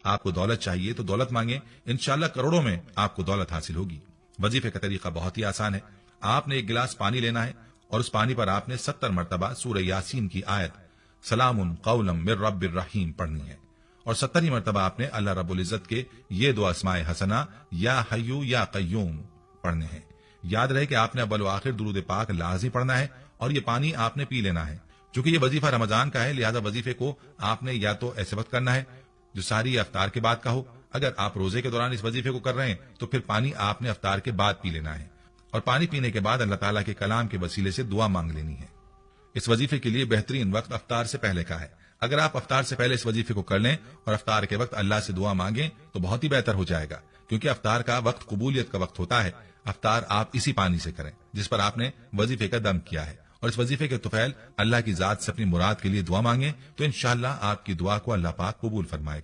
आपको दौलत चाहिए तो दौलत मांगे, इंशाल्लाह करोड़ों में आपको दौलत हासिल होगी। वजीफे का तरीका बहुत ही आसान है। आपने एक गिलास पानी लेना है और उस पानी पर आपने 70 मरतबा सूरह यासीन की आयत सलामुन कौलम मिर रब्बिर रहीम पढ़नी है और 70 मरतबा आपने अल्लाह रब्बुल इज्जत के ये दो अस्माए हसना या हय्यू या कय्यूम पढ़ने हैं। याद रहे कि आपने अव्वल व आखिर दुरूद पाक लाज़मी पढ़ना है और ये पानी आपने पी लेना है। चूंकि ये वजीफा रमजान का है, लिहाजा वजीफे को आपने या तो ऐसे वक्त करना है जो सारी अफ्तार के बाद का हो। अगर आप रोजे के दौरान इस वजीफे को कर रहे हैं तो फिर पानी आपने अफ्तार के बाद पी लेना है और पानी पीने के बाद अल्लाह ताला के कलाम के वसीले से दुआ मांग लेनी है। इस वजीफे के लिए बेहतरीन वक्त अफ्तार से पहले का है। अगर आप अफ्तार से पहले इस वजीफे को कर लें और अफ्तार के वक्त अल्लाह से दुआ मांगें तो बहुत ही बेहतर हो जाएगा, क्योंकि अफ्तार का वक्त कबूलियत का वक्त होता है। अफ्तार आप इसी पानी से करें जिस पर आपने वजीफे का दम किया है और इस वजीफे के तुफैल अल्लाह की जात से अपनी मुराद के लिए दुआ मांगे तो इंशाअल्लाह आपकी दुआ को अल्लाह पाक कबूल फरमाएगा।